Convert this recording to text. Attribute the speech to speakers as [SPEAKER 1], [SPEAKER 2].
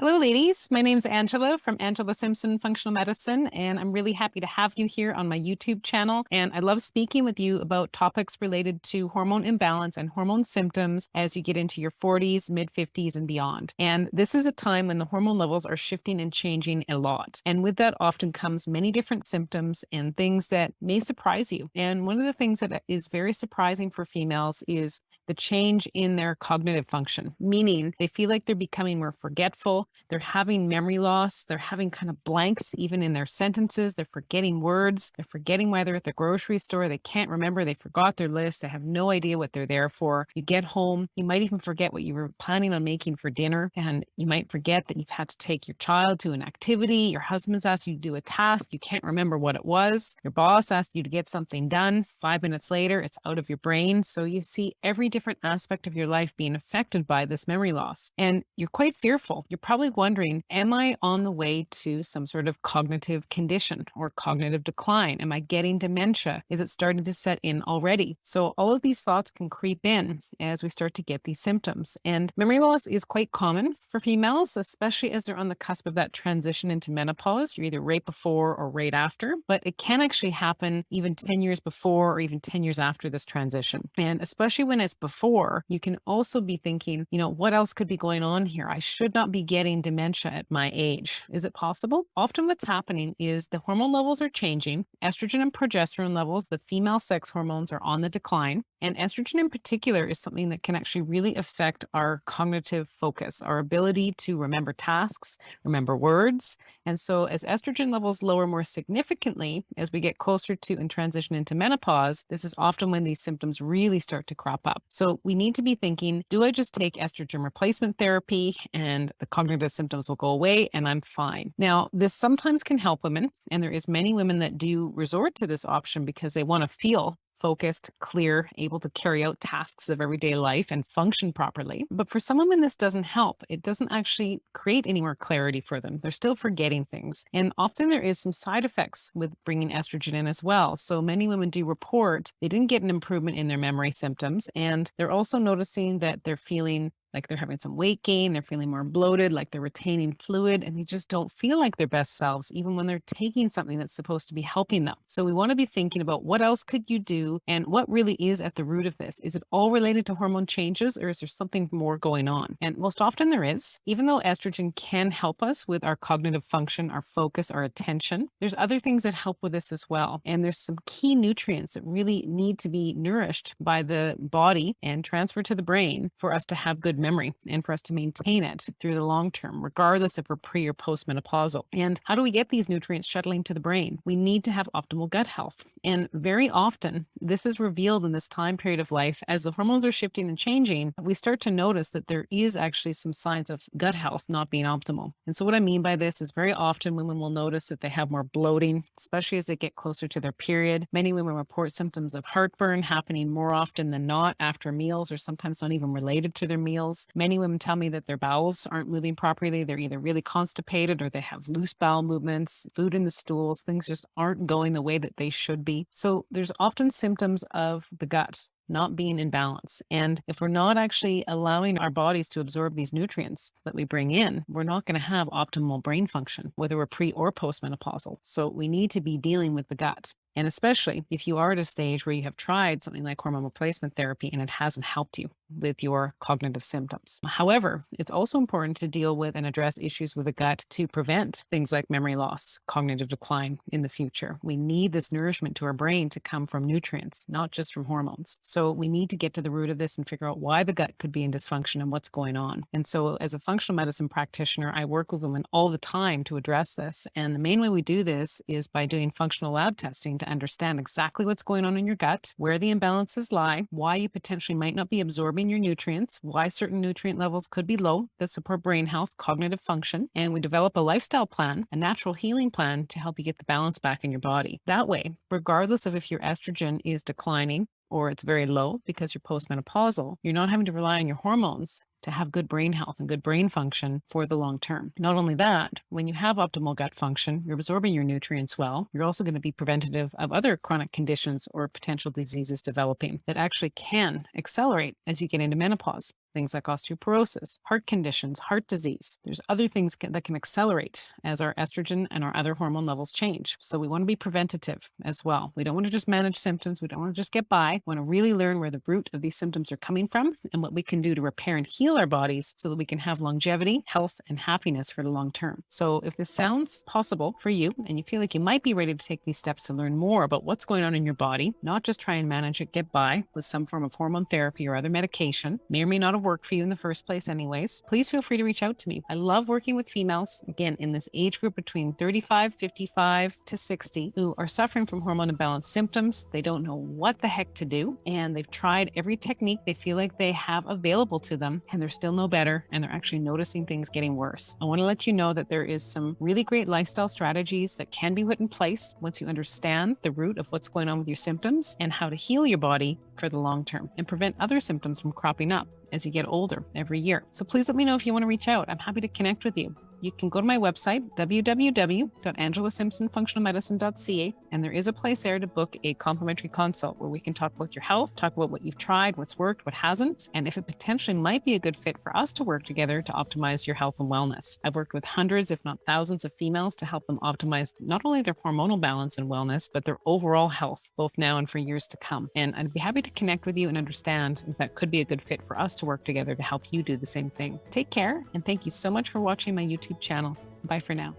[SPEAKER 1] Hello, ladies. My name's Angela from Angela Simpson Functional Medicine, and I'm really happy to have you here on my YouTube channel. And I love speaking with you about topics related to hormone imbalance and hormone symptoms as you get into your 40s, mid 50s, and beyond. And this is a time when the hormone levels are shifting and changing a lot. And with that often comes many different symptoms and things that may surprise you. And one of the things that is very surprising for females is the change in their cognitive function, meaning they feel like they're becoming more forgetful. They're having memory loss. They're having kind of blanks even in their sentences. They're forgetting words. They're forgetting why they're at the grocery store. They can't remember. They forgot their list. They have no idea what they're there for. You get home. You might even forget what you were planning on making for dinner. And you might forget that you've had to take your child to an activity. Your husband's asked you to do a task. You can't remember what it was. Your boss asked you to get something done. 5 minutes later, it's out of your brain. So you see every different aspect of your life being affected by this memory loss. And you're quite fearful. You're probably wondering, am I on the way to some sort of cognitive condition or cognitive decline? Am I getting dementia? Is it starting to set in already? So all of these thoughts can creep in as we start to get these symptoms. And memory loss is quite common for females, especially as they're on the cusp of that transition into menopause. You're either right before or right after, but it can actually happen even 10 years before or even 10 years after this transition. And especially when it's before, you can also be thinking, what else could be going on here? I should not be getting dementia at my age. Is it possible? Often what's happening is the hormone levels are changing. Estrogen and progesterone levels, the female sex hormones, are on the decline. And estrogen in particular is something that can actually really affect our cognitive focus, our ability to remember tasks, remember words. And so as estrogen levels lower more significantly as we get closer to and transition into menopause, this is often when these symptoms really start to crop up. So we need to be thinking, do I just take estrogen replacement therapy and the cognitive symptoms will go away and I'm fine? Now, this sometimes can help women, and there is many women that do resort to this option because they want to feel focused, clear, able to carry out tasks of everyday life and function properly. But for some women, this doesn't help. It doesn't actually create any more clarity for them. They're still forgetting things. And often there is some side effects with bringing estrogen in as well. So many women do report they didn't get an improvement in their memory symptoms. And they're also noticing that they're feeling like they're having some weight gain, they're feeling more bloated, like they're retaining fluid, and they just don't feel like their best selves, even when they're taking something that's supposed to be helping them. So we want to be thinking about what else could you do and what really is at the root of this. Is it all related to hormone changes, or is there something more going on? And most often there is. Even though estrogen can help us with our cognitive function, our focus, our attention, there's other things that help with this as well. And there's some key nutrients that really need to be nourished by the body and transferred to the brain for us to have good memory and for us to maintain it through the long term, regardless if we're pre or postmenopausal. And how do we get these nutrients shuttling to the brain? We need to have optimal gut health. And very often, this is revealed in this time period of life as the hormones are shifting and changing. We start to notice that there is actually some signs of gut health not being optimal. And so what I mean by this is very often women will notice that they have more bloating, especially as they get closer to their period. Many women report symptoms of heartburn happening more often than not after meals, or sometimes not even related to their meals. Many women tell me that their bowels aren't moving properly. They're either really constipated or they have loose bowel movements, food in the stools, things just aren't going the way that they should be. So there's often symptoms of the gut not being in balance. And if we're not actually allowing our bodies to absorb these nutrients that we bring in, we're not going to have optimal brain function, whether we're pre or postmenopausal. So we need to be dealing with the gut. And especially if you are at a stage where you have tried something like hormone replacement therapy and it hasn't helped you with your cognitive symptoms. However, it's also important to deal with and address issues with the gut to prevent things like memory loss, cognitive decline in the future. We need this nourishment to our brain to come from nutrients, not just from hormones. So we need to get to the root of this and figure out why the gut could be in dysfunction and what's going on. And so as a functional medicine practitioner, I work with women all the time to address this. And the main way we do this is by doing functional lab testing to understand exactly what's going on in your gut, where the imbalances lie, why you potentially might not be absorbing your nutrients, why certain nutrient levels could be low that support brain health, cognitive function, and we develop a lifestyle plan, a natural healing plan to help you get the balance back in your body. That way, regardless of if your estrogen is declining or it's very low because you're postmenopausal, you're not having to rely on your hormones to have good brain health and good brain function for the long term. Not only that, when you have optimal gut function, you're absorbing your nutrients well, you're also going to be preventative of other chronic conditions or potential diseases developing that actually can accelerate as you get into menopause. things like osteoporosis, heart conditions, heart disease. There's other things that can accelerate as our estrogen and our other hormone levels change. So we want to be preventative as well. We don't want to just manage symptoms. We don't want to just get by. We want to really learn where the root of these symptoms are coming from and what we can do to repair and heal our bodies so that we can have longevity, health, and happiness for the long term. So if this sounds possible for you and you feel like you might be ready to take these steps to learn more about what's going on in your body, not just try and manage it, get by with some form of hormone therapy or other medication, may or may not have worked for you in the first place anyways, please feel free to reach out to me. I love working with females, again, in this age group between 35, 55 to 60, who are suffering from hormone imbalance symptoms. They don't know what the heck to do, and they've tried every technique they feel like they have available to them, and they're still no better, and they're actually noticing things getting worse. I want to let you know that there is some really great lifestyle strategies that can be put in place once you understand the root of what's going on with your symptoms and how to heal your body for the long term and prevent other symptoms from cropping up as you get older every year. So please let me know if you want to reach out. I'm happy to connect with you. You can go to my website, www.angelasimpsonfunctionalmedicine.ca, and there is a place there to book a complimentary consult where we can talk about your health, talk about what you've tried, what's worked, what hasn't, and if it potentially might be a good fit for us to work together to optimize your health and wellness. I've worked with hundreds, if not thousands, of females to help them optimize not only their hormonal balance and wellness, but their overall health, both now and for years to come. And I'd be happy to connect with you and understand if that could be a good fit for us to work together to help you do the same thing. Take care, and thank you so much for watching my YouTube channel. Bye for now.